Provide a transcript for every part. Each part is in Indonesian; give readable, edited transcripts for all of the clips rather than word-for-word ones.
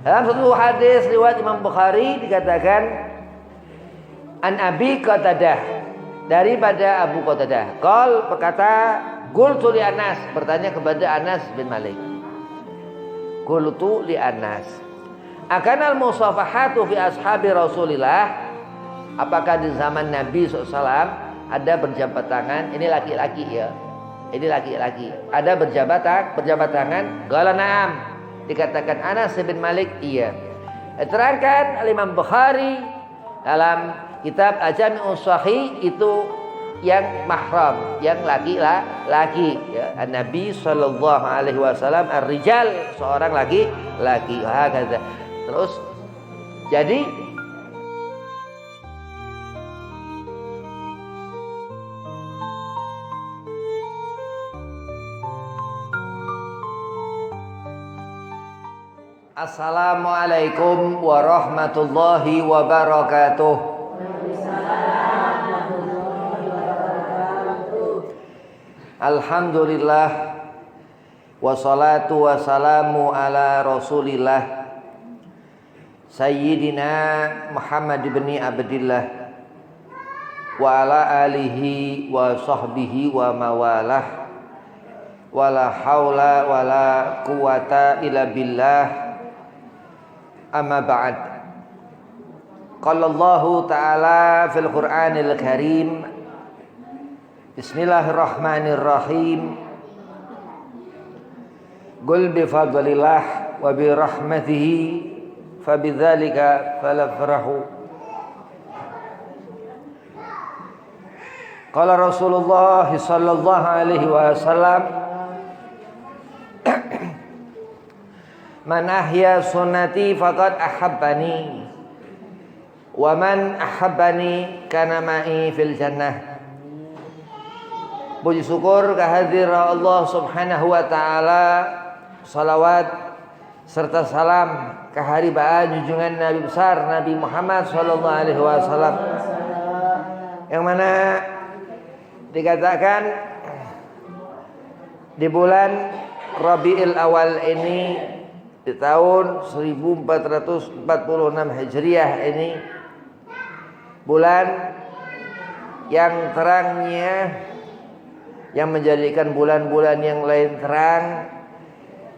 Dalam satu hadis riwayat Imam Bukhari dikatakan an Abi Qatadah, daripada Abu Qatadah. Qal berkata, qultu li Anas, bertanya kepada Anas bin Malik. Qultu li Anas, akanal musafahatu fi ashabi Rasulillah? Apakah di zaman Nabi SAW ada berjabat tangan? Ini laki-laki ya. Ini laki-laki. Ada berjabat tangan? Qala na'am. Dikatakan Anas bin Malik, iya. Terangkan Imam Bukhari dalam kitab Al-Jami'us Shahih itu yang mahram, yang laki-laki ya. Nabi sallallahu alaihi wasallam ar-rijal, seorang laki-laki. Terus jadi Assalamualaikum warahmatullahi wabarakatuh. Alhamdulillah wassalatu wassalamu ala Rasulillah Sayyidina Muhammad ibn Abdillah wa ala alihi wa sahbihi wa mawalah wala haula wala quwata illa billah. Amma ba'd. Qala Allah Ta'ala fil Qur'anil Karim, Bismillahirrahmanirrahim. Qul bi fadlillah wa bi rahmatihi fabidzalika falafrahu. Qala Rasulullah sallallahu alaihi wasallam, man ahya sunnati faqad ahabbani wa man ahabbani kana ma'i fil jannah. Puji syukur kehadirat Allah Subhanahu wa taala, salawat serta salam keharibaan junjungan Nabi besar Nabi Muhammad sallallahu alaihi wasallam, yang mana dikatakan di bulan Rabiul Awal ini di tahun 1446 Hijriah ini, bulan yang terangnya yang menjadikan bulan-bulan yang lain terang,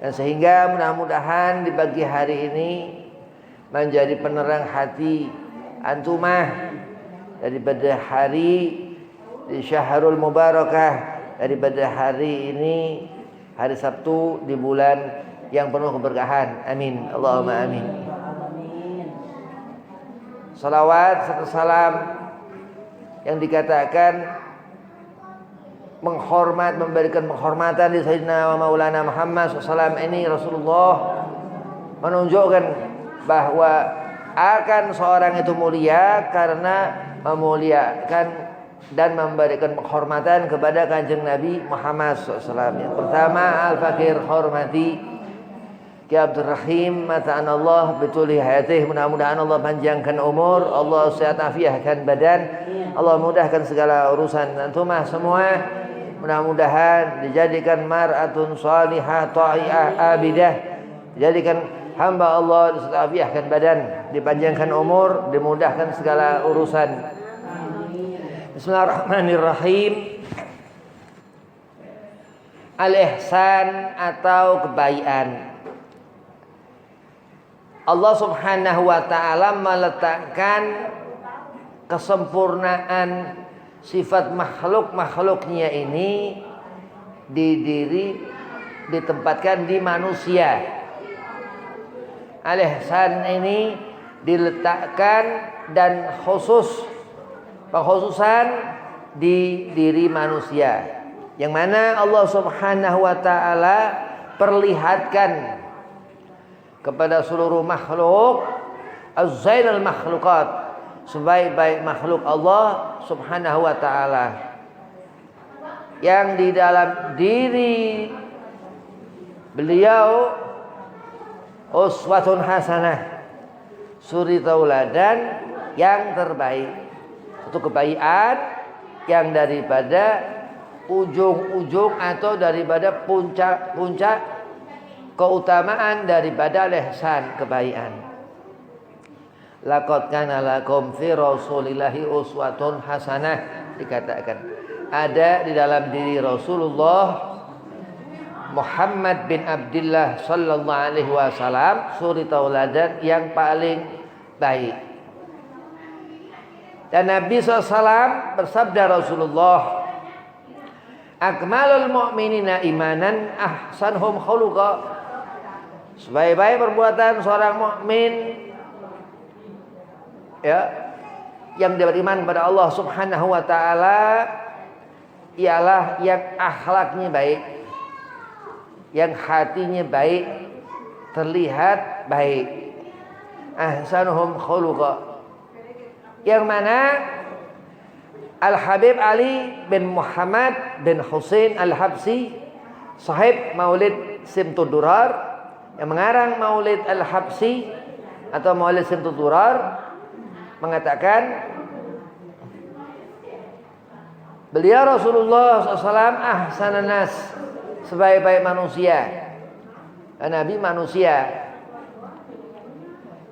dan sehingga mudah-mudahan di pagi hari ini menjadi penerang hati antumah daripada hari di Syahrul Mubarakah, daripada hari ini, hari Sabtu di bulan yang penuh keberkahan. Amin. Allahumma amin. Salawat serta salam yang dikatakan menghormat, memberikan penghormatan di Sayyidina Maulana Muhammad SAW ini, Rasulullah menunjukkan bahwa akan seorang itu mulia karena memuliakan dan memberikan penghormatan kepada Kanjeng Nabi Muhammad SAW. Yang pertama, Al-Fakir hormati Ki Abdul Rahim, mata'an Allah betuli hayatih, mudah-mudahan Allah panjangkan umur, Allah sehat afiahkan badan, Allah mudahkan segala urusan antumah semua. Mudah-mudahan dijadikan mar'atun salihah ta'iyah abidah, dijadikan hamba Allah, sehat afiahkan badan, dipanjangkan umur, dimudahkan segala urusan. Bismillahirrahmanirrahim. Al-ihsan atau kebaikan. Allah Subhanahu wa ta'ala meletakkan kesempurnaan sifat makhluk-makhluknya ini ditempatkan di manusia. Al-ihsan ini diletakkan dan pengkhususan di diri manusia, yang mana Allah Subhanahu wa ta'ala perlihatkan kepada seluruh makhluk, az-zainal makhlukat, sebaik-baik makhluk Allah Subhanahu wa ta'ala, yang di dalam diri beliau uswatun hasanah, suri tauladan yang terbaik, satu kebaikan yang daripada ujung-ujung atau daripada puncak-puncak keutamaan daripada ihsan, kebaikan. Laqad kana lakum fi Rasulillahi uswatun hasanah, dikatakan ada di dalam diri Rasulullah Muhammad bin Abdullah sallallahu alaihi wasallam suri tauladan yang paling baik. Dan Nabi SAW bersabda Rasulullah, akmalul mu'minina imanan ahsanhum khuluqa. Sebaik-baik perbuatan seorang mukmin ya yang dia beriman kepada Allah Subhanahu wa taala ialah yang akhlaknya baik, yang hatinya baik, terlihat baik. Ahsanuhum khuluqa. Yang mana Al-Habib Ali bin Muhammad bin Husain Al-Habsi, sahib Maulid Simtud Durar, yang mengarang Maulid Al-Habsi atau Maulid Simtud Durar, mengatakan beliau Rasulullah SAW ahsanan nas, sebaik-baik manusia. Nabi manusia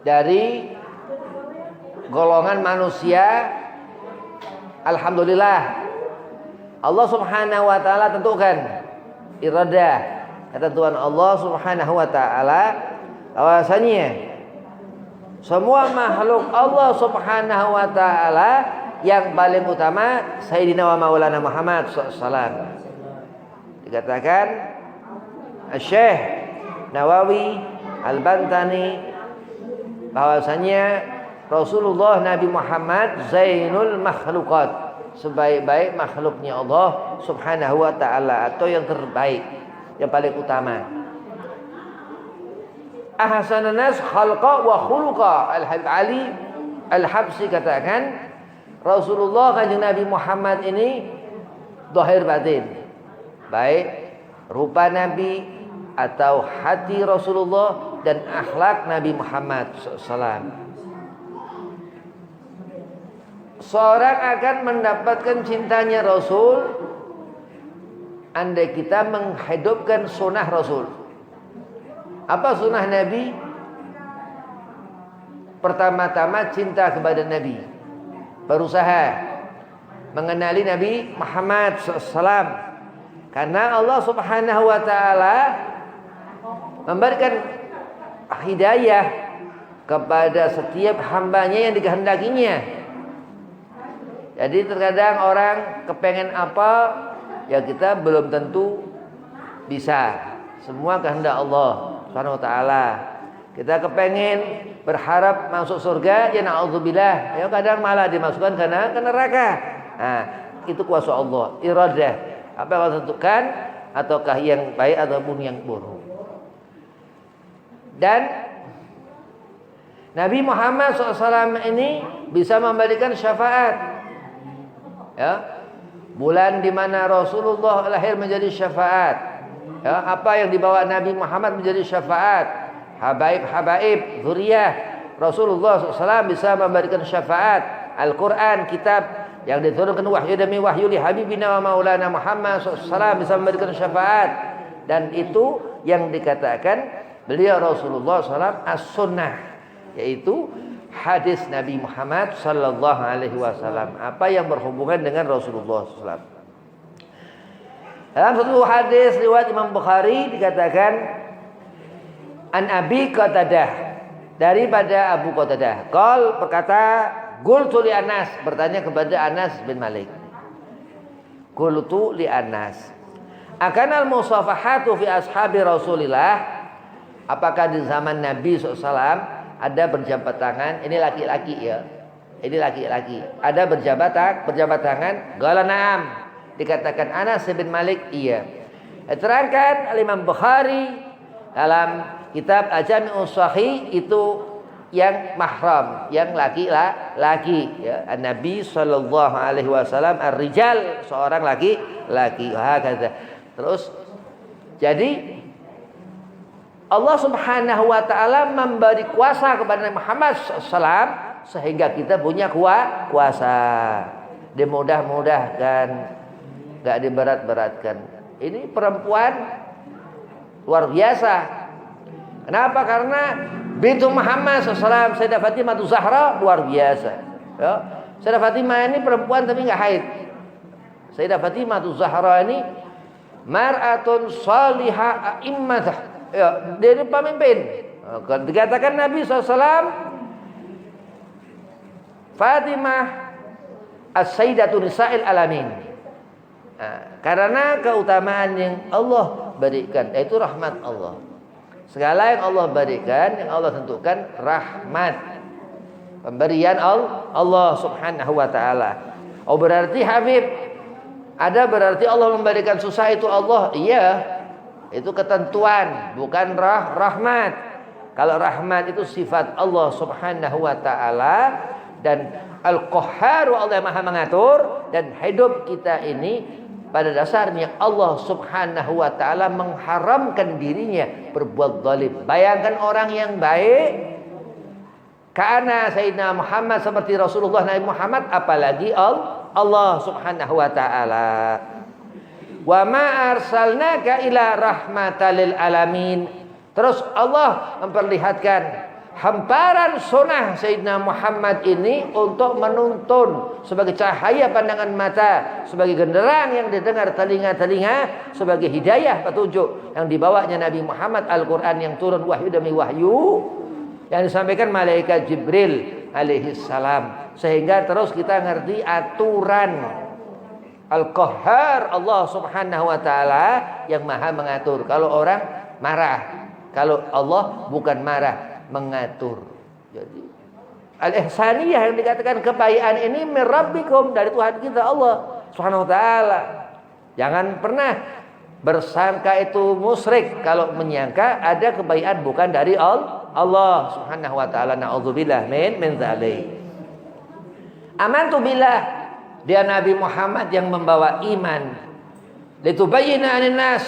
dari golongan manusia. Alhamdulillah Allah Subhanahu wa taala tentukan iradah, ketentuan Allah Subhanahu wa taala bahwasanya semua makhluk Allah Subhanahu wa taala yang paling utama Sayyidina wa Maulana Muhammad SAW. Dikatakan Syekh Nawawi Al-Bantani bahwasanya Rasulullah Nabi Muhammad zainul makhluqat, sebaik-baik makhluknya Allah Subhanahu wa taala, atau yang terbaik, yang paling utama. Ahsanan nas khalqa wa khuluqa. Al-Habib Ali Al-Habsi katakan Rasulullah kanjeng Nabi Muhammad ini zahir batin, baik rupa Nabi atau hati Rasulullah dan akhlak Nabi Muhammad SAW. Seorang akan mendapatkan cintanya Rasul andai kita menghidupkan sunnah Rasul. Apa sunnah Nabi? Pertama-tama cinta kepada Nabi, berusaha mengenali Nabi Muhammad SAW, karena Allah Subhanahu wa taala memberikan hidayah kepada setiap hambanya yang dikehendakinya. Jadi terkadang orang kepengen apa, ya kita belum tentu bisa. Semua kehendak Allah Subhanahu wa taala. Kita kepengen berharap masuk surga, ya na'udzubillah, ya kadang malah dimasukkan ke neraka. Nah, itu kuasa Allah, iradah. Apa yang Allah tentukan, ataukah yang baik ataupun yang buruk. Dan Nabi Muhammad SAW ini bisa memberikan syafaat. Ya, bulan di mana Rasulullah lahir menjadi syafaat. Ya, apa yang dibawa Nabi Muhammad menjadi syafaat. Habaib, zuriyah Rasulullah SAW bisa memberikan syafaat. Al-Quran, kitab yang diturunkan wahyu demi wahyu li Habibina wa Maulana Muhammad SAW bisa memberikan syafaat. Dan itu yang dikatakan beliau Rasulullah SAW as-sunnah, yaitu hadis Nabi Muhammad sallallahu alaihi wasallam, apa yang berhubungan dengan Rasulullah SAW. Dalam satu hadis riwayat Imam Bukhari dikatakan an Abi Qatadah, daripada Abu Qatadah, qol berkata, qultu li Anas, bertanya kepada Anas bin Malik. Qultu li Anas, akanal musafahatu fi ashabi Rasulillah, apakah di zaman Nabi SAW ada berjabat tangan? Ini laki-laki ya. Ini laki-laki. Ada berjabat tangan? Qala na'am. Dikatakan Anas bin Malik, iya. Terangkan Imam Bukhari dalam kitab Al-Jami'us Shahih itu yang mahram, yang laki-laki ya. Nabi sallallahu alaihi wasallam ar-rijal, seorang laki-laki. Hakadha. Terus jadi Allah Subhanahu wa taala memberi kuasa kepada Nabi Muhammad SAW sehingga kita punya kuasa. Dimudah-mudahkan, enggak diberat-beratkan. Ini perempuan luar biasa, Kenapa? Karena bintu Muhammad SAW, Sayyidah Fatimah Zahra luar biasa. Ya. Sayyidah Fatimah ini perempuan tapi nggak haid. Sayyidah Fatimah Zahra ini mar'atun salihah a'immah. Ya, dia ini pemimpin. Dikatakan Nabi SAW, Fatimah as-sayyidatu nisa'il alamin. Karena keutamaan yang Allah berikan, yaitu rahmat Allah. Segala yang Allah berikan, yang Allah tentukan rahmat, pemberian Allah Subhanahu wa ta'ala. Oh, berarti Habib, ada berarti Allah memberikan susah itu Allah? Iya, itu ketentuan, bukan rahmat. Kalau rahmat itu sifat Allah Subhanahu wa ta'ala, dan Al-Qahhar, Allah yang maha mengatur. Dan hidup kita ini pada dasarnya Allah Subhanahu wa ta'ala mengharamkan dirinya berbuat zalim. Bayangkan orang yang baik, karena Sayyidina Muhammad seperti Rasulullah Nabi Muhammad, apalagi Allah Subhanahu wa ta'ala. Wa ma arsalnaka ila rahmatal lil alamin. Terus Allah memperlihatkan hamparan sunnah Sayyidina Muhammad ini untuk menuntun sebagai cahaya pandangan mata, sebagai genderang yang didengar telinga-telinga, sebagai hidayah petunjuk yang dibawanya Nabi Muhammad, Al-Quran yang turun wahyu demi wahyu yang disampaikan malaikat Jibril alaihi salam, sehingga terus kita ngerti aturan Al-Qahhar, Allah Subhanahu wa ta'ala yang maha mengatur. Kalau orang marah, kalau Allah bukan marah, mengatur. Jadi al-ihsaniyah yang dikatakan kebaikan ini min rabbikum, dari Tuhan kita Allah Subhanahu wa ta'ala. Jangan pernah bersangka itu musyrik kalau menyangka ada kebaikan bukan dari Allah Subhanahu wa ta'ala. Na'udzubillah min dzalik. Amantu billah, dia Nabi Muhammad yang membawa iman. Litubayyina 'anin nas.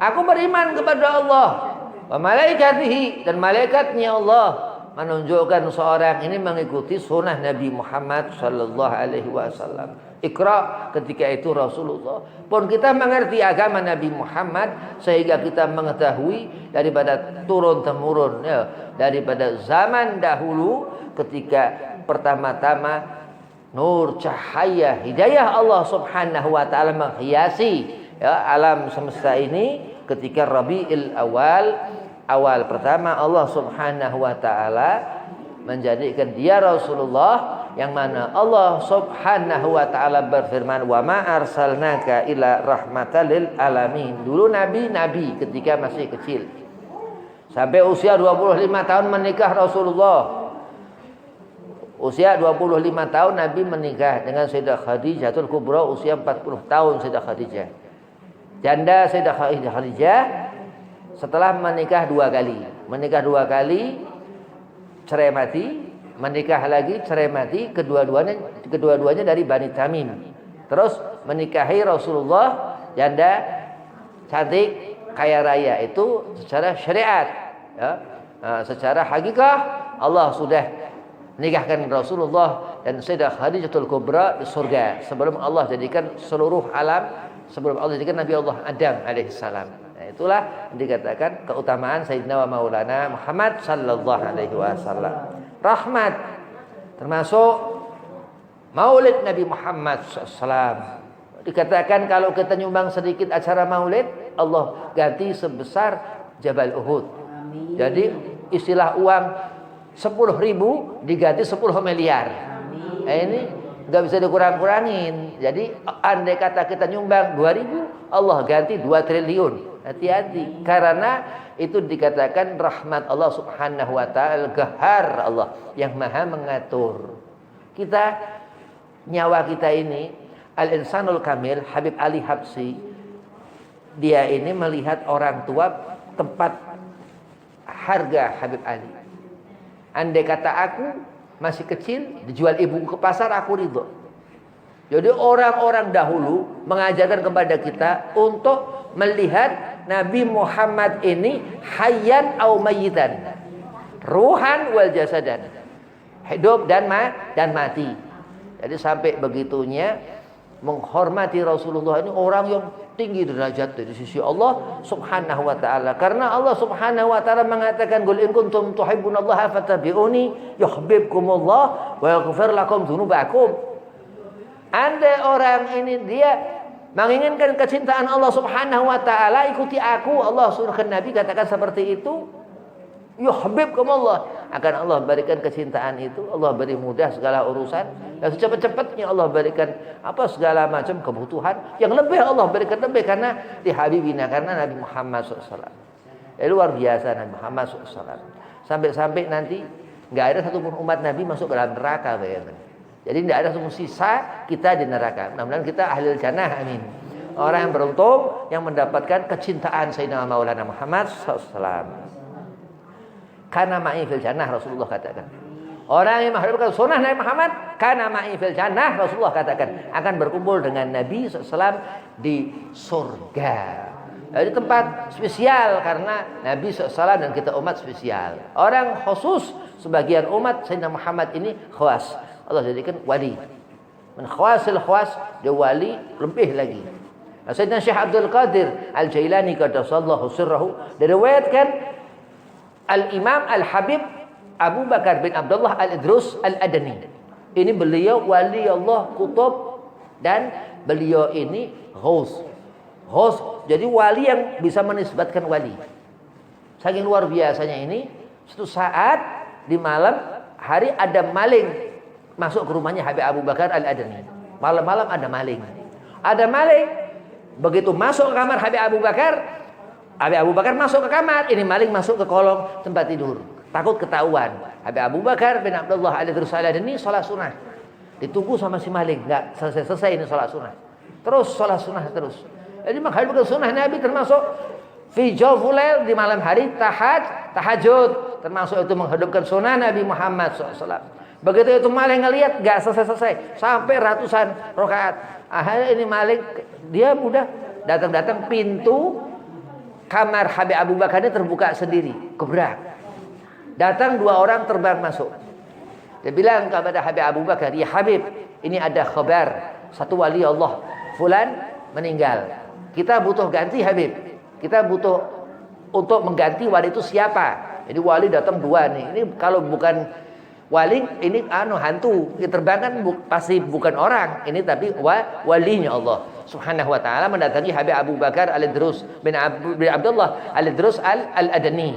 Aku beriman kepada Allah wa malaikatihi, dan malaikatnya Allah, menunjukkan seorang ini mengikuti sunnah Nabi Muhammad sallallahu alaihi wasallam. Iqra, ketika itu Rasulullah pun kita mengerti agama Nabi Muhammad, sehingga kita mengetahui daripada turun temurun, ya, daripada zaman dahulu ketika pertama-tama nur cahaya hidayah Allah Subhanahu wa ta'ala menghiasi, ya, alam semesta ini. Ketika Rabiul awal pertama, Allah Subhanahu wa ta'ala menjadikan dia Rasulullah, yang mana Allah Subhanahu wa ta'ala berfirman, wa ma arsalnaka ila rahmatal lil alamin. Dulu nabi ketika masih kecil, sampai usia 25 tahun menikah Rasulullah. Usia 25 tahun Nabi menikah dengan Sayyidah Khadijatul Kubra, usia 40 tahun Sayyidah Khadijah. Janda Sayyidah Khadijah setelah menikah 2 kali. Menikah 2 kali, cerai mati, menikah lagi, cerai mati, kedua-duanya dari Bani Tamim. Terus menikahi Rasulullah, janda cantik, kaya raya, itu secara syariat, ya. Secara hakikah Allah sudah menikahkan Rasulullah dan Sayyidah Khadijatul Kubra di surga sebelum Allah jadikan seluruh alam, sebelum Allah jadikan Nabi Allah Adam alaihissalam. Nah, itulah dikatakan keutamaan Sayyidina wa Maulana Muhammad sallallahu alaihi wasallam. Rahmat, termasuk Maulid Nabi Muhammad SAW. Dikatakan kalau kita nyumbang sedikit acara Maulid, Allah ganti sebesar Jabal Uhud. Jadi istilah uang 10.000 diganti 10 miliar. Nah, ini nggak bisa dikurang-kurangin. Jadi andai kata kita nyumbang 2.000, Allah ganti 2 triliun. Hati-hati, karena itu dikatakan rahmat Allah Subhanahu wa ta'ala, Qahhar Allah yang maha mengatur. Kita, nyawa kita ini, al-insanul kamil, Habib Ali Habsyi, dia ini melihat orang tua tempat harga Habib Ali. Andai kata aku masih kecil, dijual ibu ke pasar, aku ridho. Jadi orang-orang dahulu mengajarkan kepada kita untuk melihat Nabi Muhammad ini hayyan au mayyitan, ruhan wal jasadan, hidup dan mati. Jadi sampai begitunya menghormati Rasulullah ini orang yang tinggi derajat di sisi Allah Subhanahu wa taala. Karena Allah Subhanahu wa taala mengatakan, "Qul in kuntum tuhibbunallaha fattabi'uni yuhibbukumullah wa yaghfir lakum dzunubakum." Andai orang ini dia menginginkan kecintaan Allah Subhanahu wa taala, ikuti aku. Allah suruhkan Nabi katakan seperti itu. Yuhibbukumullah, akan Allah berikan kecintaan itu. Allah beri mudah segala urusan, dan secepat-cepatnya Allah berikan apa segala macam kebutuhan yang lebih, Allah berikan lebih karena di Habibina, karena Nabi Muhammad SAW. Luar biasa Nabi Muhammad SAW. Sampai-sampai nanti nggak ada satupun umat Nabi masuk ke dalam neraka, bayangkan. Jadi tidak ada satu sisa kita di neraka. Mudah-mudahan kita ahli jannah, amin. Orang yang beruntung yang mendapatkan kecintaan Sayyidina Maulana Muhammad SAW. Karena ma'i fil jannah, Rasulullah katakan. Orang yang mengharapkan sunnah Nabi Muhammad, karena ma'i fil jannah, Rasulullah katakan, akan berkumpul dengan Nabi SAW di surga. Di tempat spesial, karena Nabi SAW dan kita umat spesial. Orang khusus, sebagian umat Sayyidina Muhammad ini khawas. Allah jadikan wali. Min khawasil khawas, dia wali lebih lagi. Sayyidina Syekh Abdul Qadir Al-Jailani qaddasallahu sirrahu diriwayatkan Al-Imam Al-Habib Abu Bakar bin Abdullah Al-Idrus Al-Adani. Ini beliau wali Allah kutub, dan beliau ini ghaus. Ghaus, jadi wali yang bisa menisbatkan wali. Saking luar biasanya ini, suatu saat di malam hari ada maling masuk ke rumahnya Habib Abu Bakar Al-Adani. Malam-malam ada maling. Ada maling, begitu masuk ke kamar Habib Abu Bakar masuk ke kamar, ini maling masuk ke kolong tempat tidur. Takut ketahuan. Habib Abu Bakar bin Abdullah Al-Idrus Al-Adani sholat sunnah. Ditunggu sama si maling, enggak selesai ini sholat sunnah. Terus sholat sunnah terus. Jadi menghadapkan sunnah Nabi termasuk fi jawfulail, di malam hari tahajud, termasuk itu menghadapkan sunnah Nabi Muhammad SAW. Begitu itu maling ngelihat enggak selesai sampai ratusan rakaat. Akhirnya ini maling dia mudah datang pintu kamar Habib Abu Bakar ini terbuka sendiri, gebrak. Datang dua orang terbang masuk. Dia bilang kepada Habib Abu Bakar, "Ya Habib, ini ada kabar, satu wali Allah fulan meninggal. Kita butuh ganti Habib. Kita butuh untuk mengganti wali itu siapa?" Jadi wali datang dua nih. Ini kalau bukan wali, ini hantu. Ini terbang kan pasti bukan orang. Ini tapi walinya Allah Subhanahu wa taala mendatangi Habib Abu Bakar Al-Idrus bin Abdullah Al-Idrus Al-Adani.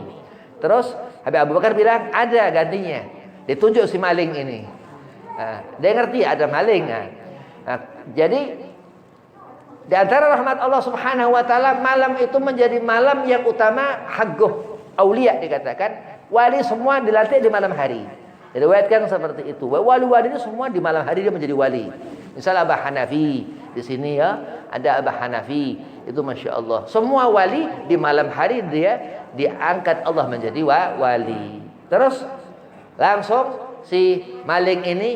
Terus Habib Abu Bakar bilang, "Ada gantinya." Ditunjuk si maling ini. Dia ngerti ada maling. Jadi di antara rahmat Allah Subhanahu wa taala, malam itu menjadi malam yang utama hagguh aulia dikatakan. Wali semua dilatih di malam hari. Diriwayatkan seperti itu. Wali-wali itu semua di malam hari dia menjadi wali. Misalnya Abah Hanafi di sini ya, ada Abah Hanafi itu masya Allah. Semua wali di malam hari dia diangkat Allah menjadi wali. Terus langsung si maling ini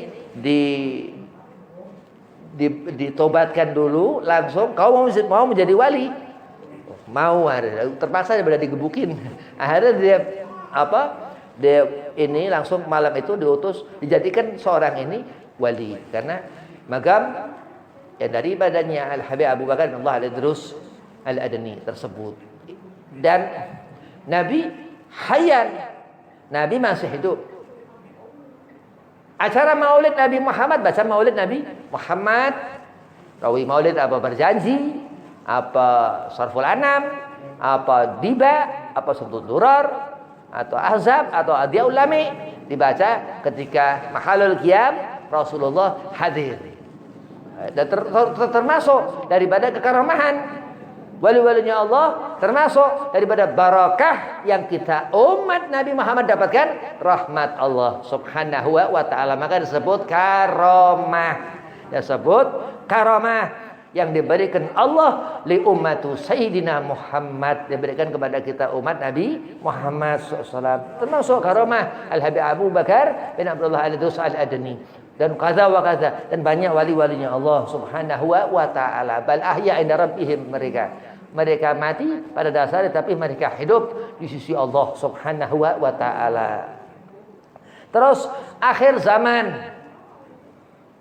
ditobatkan dulu, langsung kau mau menjadi wali. Mau, terpaksa daripada digebukin. Akhirnya dia ini langsung malam itu diutus, dijadikan seorang ini wali karena magam yang dari badannya Al-Habib Abu Bakar bin Allah Al-Idrus Al-Adani tersebut. Dan Nabi hayyan, Nabi masih hidup. Acara maulid Nabi Muhammad, baca maulid Nabi Muhammad, rawi maulid apa berjanji, apa sarful anam, apa diba, apa sudut durar, atau azab, atau adiyah ulami, dibaca ketika mahalul qiyam Rasulullah hadir. Dan termasuk daripada kekaramahan wali-walinya Allah, termasuk daripada barakah yang kita umat Nabi Muhammad dapatkan, rahmat Allah Subhanahu wa taala. Maka disebut karamah. Disebut karamah yang diberikan Allah li ummatu Sayyidina Muhammad, diberikan kepada kita umat Nabi Muhammad SAW. Termasuk karamah Al-Habib Abu Bakar bin Abdullah Al-Idrus Al-Adani dan kaza wa kaza, dan banyak wali-walinya Allah Subhanahu wa taala. Bal ahya inda rabbihim, mereka mati pada dasarnya tapi mereka hidup di sisi Allah Subhanahu wa taala. Terus akhir zaman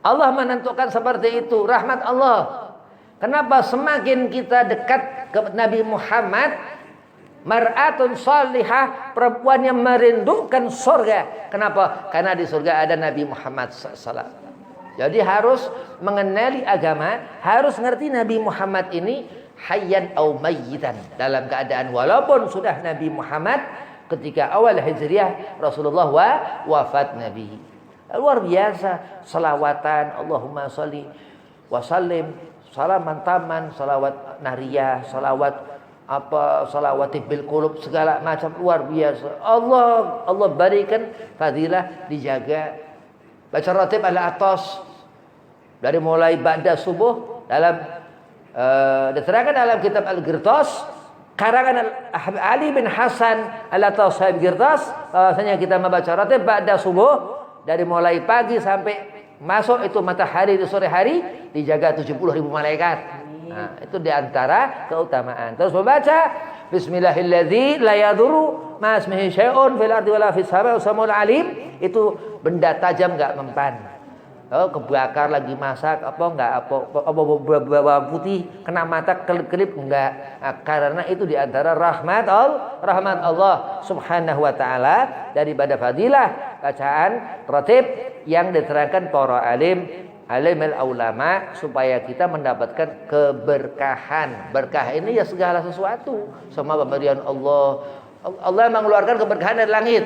Allah menentukan seperti itu, rahmat Allah. Kenapa semakin kita dekat ke Nabi Muhammad, mar'atun salihah, perempuan yang merindukan surga. Kenapa? Karena di surga ada Nabi Muhammad SAW. Jadi harus mengenali agama, harus ngerti Nabi Muhammad ini hayyan au mayyitan, dalam keadaan walaupun sudah Nabi Muhammad ketika awal hijriah Rasulullah wafat Nabi. Luar biasa salawatan, Allahumma sholli wa sallim, salaman taman, salawat nariyah, salawat salawat bil qulub, segala macam luar biasa. Allah berikan fadilah, dijaga. Baca ratib ala atas dari mulai ba'da subuh dalam diterangkan dalam kitab Al-Qirtas karangan Ali bin Hasan Al-Atas Sahib Qirtas, bahwasanya kita membaca ratib ba'da subuh dari mulai pagi sampai masuk itu matahari di sore hari dijaga 70.000 malaikat. Nah, itu diantara keutamaan. Terus membaca Bismillahilladzi la yadurru ma ismihi syai'un fil ardi wala fis samai wasamul alim, itu benda tajam enggak mempan. Kebakar lagi masak apa bawang putih kena mata kelip-kelip enggak. Nah, karena itu diantara rahmat Allah Subhanahu wa taala daripada fadilah bacaan ratib yang diterangkan para alim ulama supaya kita mendapatkan keberkahan. Berkah ini ya segala sesuatu, semua pemberian Allah. Allah mengeluarkan keberkahan dari langit.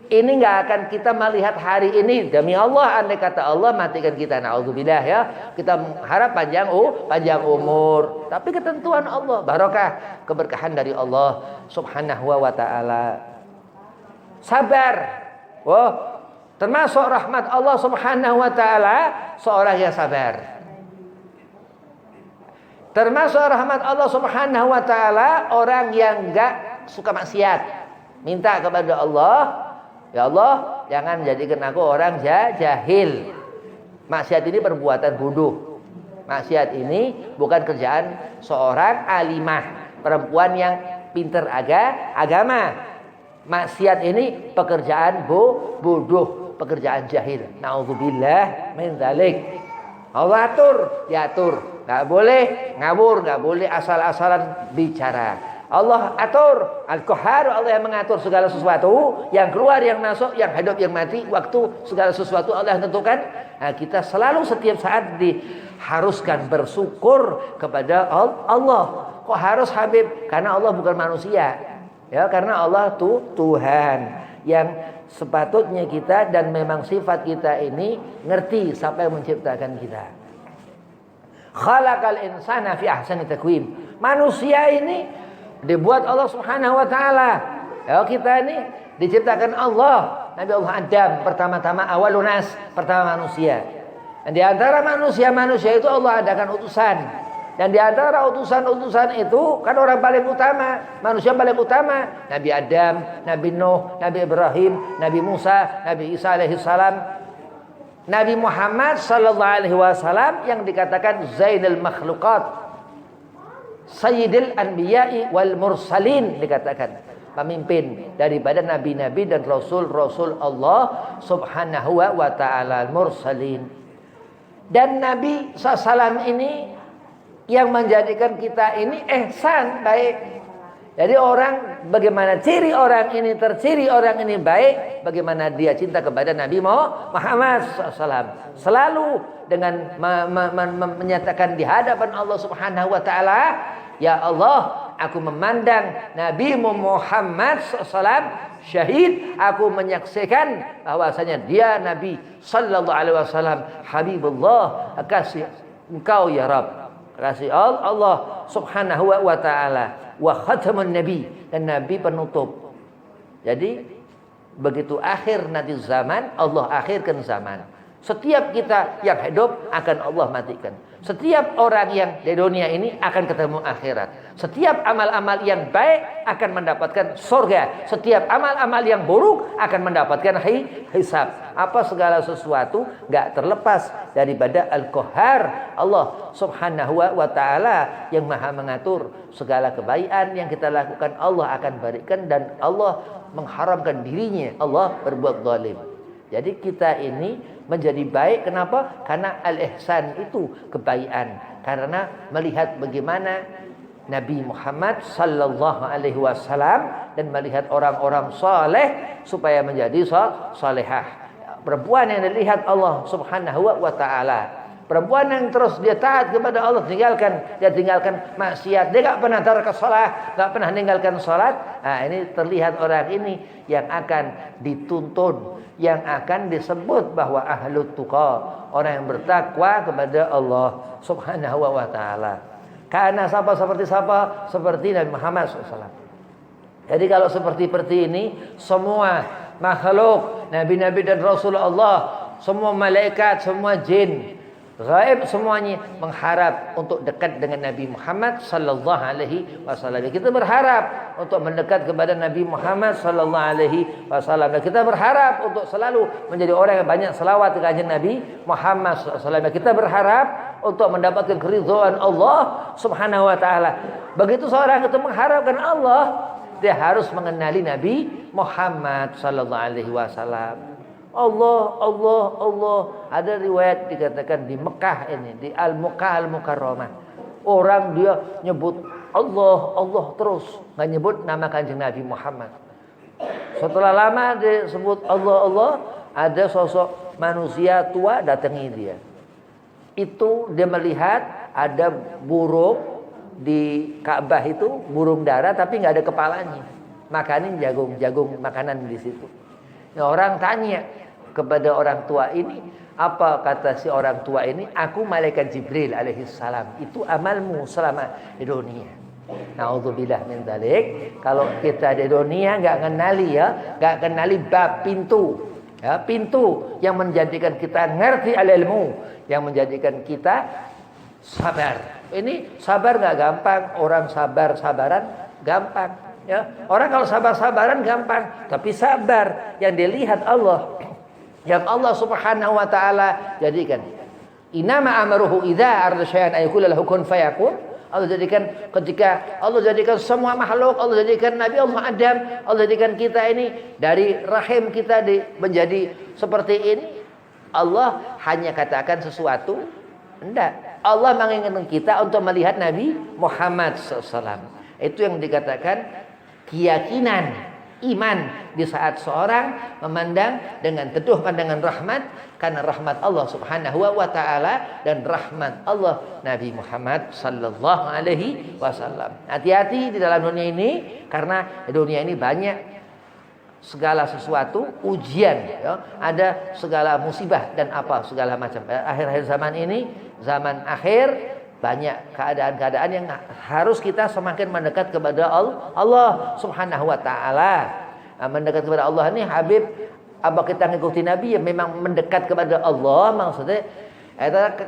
Ini nggak akan kita melihat hari ini, demi Allah, andai kata Allah matikan kita, naudzubillah ya, kita mengharap panjang umur, tapi ketentuan Allah, barokah, keberkahan dari Allah Subhanahu wa taala. Sabar, termasuk rahmat Allah Subhanahu wa taala seorang yang sabar. Termasuk rahmat Allah Subhanahu wa taala orang yang enggak suka maksiat. Minta kepada Allah, ya Allah, jangan jadikan aku orang jahil. Maksiat ini perbuatan bodoh. Maksiat ini bukan kerjaan seorang alimah, perempuan yang pintar agama. Maksiat ini pekerjaan bodoh, pekerjaan jahil. Nauzubillah min dzalik. Allah diatur. Enggak boleh ngawur, enggak boleh asal-asalan bicara. Allah atur, Al-Qahhar, Allah yang mengatur segala sesuatu, yang keluar, yang masuk, yang hidup, yang mati, waktu, segala sesuatu Allah yang tentukan. Nah, kita selalu setiap saat diharuskan bersyukur kepada Allah. Kok harus Habib? Karena Allah bukan manusia. Ya, karena Allah Tuhan yang sepatutnya kita dan memang sifat kita ini ngerti siapa yang menciptakan kita. Khalaqal insana fi ahsani taqwim. Manusia ini dibuat Allah Subhanahu wa taala. Ya, kita ini diciptakan Allah. Nabi Allah Adam pertama-tama awalunas, pertama manusia. Dan di antara manusia itu Allah adakan utusan. Dan di antara utusan-utusan itu kan orang paling utama, manusia paling utama, Nabi Adam, Nabi Nuh, Nabi Ibrahim, Nabi Musa, Nabi Isa alaihi salam, Nabi Muhammad sallallahu alaihi wasallam yang dikatakan Zainul Makhluqat, Sayyidil Anbiya'i wal Mursalin, dikatakan pemimpin daripada nabi-nabi dan rasul-rasul Allah Subhanahu wa taala, mursalin. Dan Nabi SAW ini yang menjadikan kita ini ihsan, baik. Jadi orang, bagaimana ciri orang ini, terciri orang ini baik, bagaimana dia cinta kepada Nabi Muhammad SAW. Selalu dengan menyatakan di hadapan Allah Subhanahu wa taala, ya Allah, aku memandang Nabi Muhammad SAW syahid, aku menyaksikan bahwasanya dia Nabi sallallahu alaihi wasallam Habibullah, kasih engkau ya Rabb, kasih Allah Subhanahu wa taala, wa khatamun nabi, dan nabi penutup. Jadi begitu akhir nanti zaman, Allah akhirkan zaman. Setiap kita yang hidup akan Allah matikan. Setiap orang yang di dunia ini akan ketemu akhirat. Setiap amal-amal yang baik akan mendapatkan surga. Setiap amal-amal yang buruk akan mendapatkan hisab. Apa segala sesuatu gak terlepas daripada Al-Qahhar, Allah Subhanahu wa ta'ala yang maha mengatur segala kebaikan yang kita lakukan. Allah akan berikan, dan Allah mengharamkan dirinya Allah berbuat zalim. Jadi kita ini menjadi baik. Kenapa? Karena al-ihsan itu kebaikan. Karena melihat bagaimana Nabi Muhammad sallallahu alaihi wasallam dan melihat orang-orang saleh supaya menjadi salehah. Perempuan yang dilihat Allah Subhanahu wa taala. Perempuan yang terus dia taat kepada Allah, dia tinggalkan maksiat, dia enggak pernah tark salat, enggak pernah meninggalkan salat. Nah, ini terlihat orang ini yang akan dituntun, yang akan disebut bahwa ahlut tuqa, orang yang bertakwa kepada Allah Subhanahu wa taala. Karena seperti Nabi Muhammad SAW. Jadi kalau seperti ini, semua makhluk, nabi-nabi dan Rasulullah, semua malaikat, semua jin, gaib semuanya mengharap untuk dekat dengan Nabi Muhammad sallallahu alaihi wasallam. Kita berharap untuk mendekat kepada Nabi Muhammad sallallahu alaihi wasallam, dan kita berharap untuk selalu menjadi orang yang banyak selawat kepada Nabi Muhammad sallallahu alaihi wasallam. Kita berharap untuk mendapatkan keridhaan Allah Subhanahu wa taala. Begitu seorang itu mengharapkan Allah, dia harus mengenali Nabi Muhammad sallallahu alaihi wasallam. Allah. Ada riwayat dikatakan di Mekah ini, di Al-Mekah Al-Mukarramah, orang dia nyebut Allah terus, nggak nyebut nama Kanjeng Nabi Muhammad. Setelah lama disebut Allah, ada sosok manusia tua datangi dia. Itu dia melihat ada burung di Ka'bah itu, burung dara tapi nggak ada kepalanya. Makanin jagung makanan di situ. Nah, orang tanya kepada orang tua ini, apa kata si orang tua ini? Aku malaikat Jibril alaihissalam. Itu amalmu selama di dunia. Na'udzubillah min dzalik. Kalau kita di dunia enggak kenali bab pintu. Ya, pintu yang menjadikan kita ngerti ilmu, yang menjadikan kita sabar. Ini sabar enggak gampang. Orang sabaran gampang. Ya, orang kalau sabar-sabaran gampang, tapi sabar yang dilihat Allah, yang Allah Subhanahu wa taala jadikan. Inama amruhu idza arada syai'an ayqula lahu kun fayakun. Allah jadikan ketika Allah jadikan semua makhluk, Allah jadikan Nabi Allah Adam, Allah jadikan kita ini dari rahim kita menjadi seperti ini. Allah hanya katakan sesuatu, enggak. Allah menginginkan kita untuk melihat Nabi Muhammad SAW. Itu yang dikatakan keyakinan iman di saat seorang memandang dengan teduh pandangan rahmat, karena rahmat Allah Subhanahu wa taala dan rahmat Allah Nabi Muhammad sallallahu alaihi wasallam. Hati-hati di dalam dunia ini, karena di dunia ini banyak segala sesuatu ujian, ya. Ada segala musibah dan apa segala macam. Akhir-akhir zaman ini, zaman akhir, banyak keadaan-keadaan yang harus kita semakin mendekat kepada Allah Subhanahu wa taala. Mendekat kepada Allah ini, Habib, apa kita ngikuti Nabi yang memang mendekat kepada Allah, maksudnya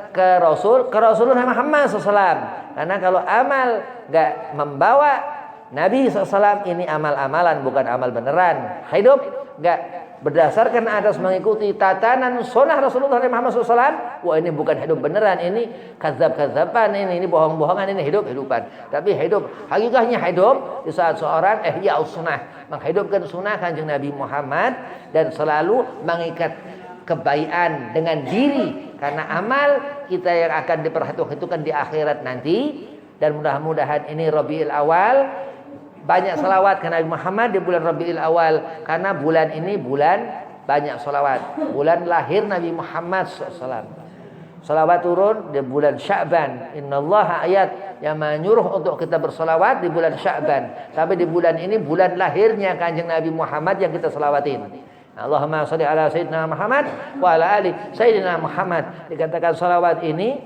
ke Rasulullah Muhammad SAW. Karena kalau amal enggak membawa Nabi SAW, ini amal-amalan bukan amal beneran. Hidup enggak berdasarkan atas mengikuti tatanan sunnah Rasulullah Muhammad SAW, wah ini bukan hidup beneran, ini kadzab-kadzaban, ini bohong-bohongan, ini hidup-hidupan. Tapi hidup, hakikatnya hidup di saat seorang ihya sunnah, menghidupkan sunnah Kanjeng Nabi Muhammad dan selalu mengikat kebaikan dengan diri, karena amal kita yang akan diperhitungkan di akhirat nanti. Dan mudah-mudahan ini Rabiul Awal, banyak salawat ke Nabi Muhammad di bulan Rabiul Awal, karena bulan ini bulan banyak salawat, bulan lahir Nabi Muhammad SAW. Salawat turun di bulan Sya'ban. Innallaha ayat yang menyuruh untuk kita bersalawat di bulan Sya'ban. Tapi di bulan ini bulan lahirnya Kanjeng Nabi Muhammad yang kita salawatin. Allahumma sholli ala sayyidina Muhammad wa ala ali sayyidina Muhammad. Dikatakan salawat ini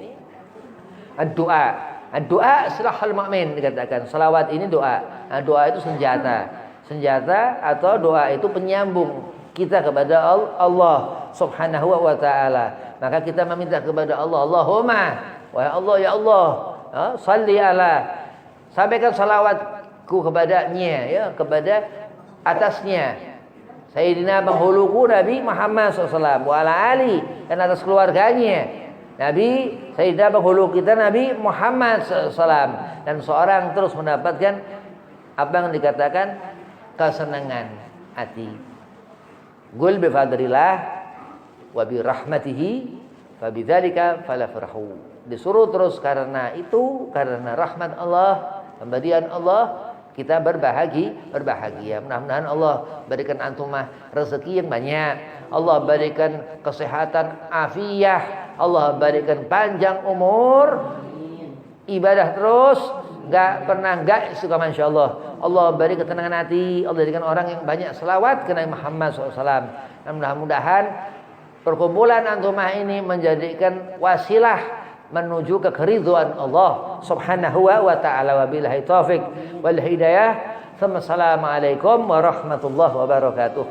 doa. Doa silahul mu'min, dikatakan. Salawat ini doa. Doa itu senjata atau doa itu penyambung kita kepada Allah Subhanahu wa taala. Maka kita meminta kepada Allah, Allahumma, wahai Allah ya Allah, salli ala, sampaikan salawatku kepadanya, ya, kepada atasnya Sayyidina penghuluku Nabi Muhammad SAW, wa ala ali, dan atas keluarganya Nabi Sayyidina penghulu kita Nabi Muhammad SAW. Dan seorang terus mendapatkan apa yang dikatakan kesenangan hati. Qul bi fadlillah wa bi rahmatihi fabidzalika falafrahu. Disuruh terus karena itu, karena rahmat Allah, pemberian Allah, kita berbahagia. Mudah-mudahan Allah berikan antumah rezeki yang banyak. Allah berikan kesehatan afiah. Allah berikan panjang umur. Ibadah terus, enggak suka, masya Allah. Allah beri ketenangan hati. Allah berikan orang yang banyak selawat ke Nabi Muhammad SAW. Dan mudah-mudahan perkumpulan antumah ini menjadikan wasilah menuju ke keridhaan Allah Subhanahu wa ta'ala. Wabillahi taufik wal hidayah. Assalamualaikum warahmatullahi wabarakatuh.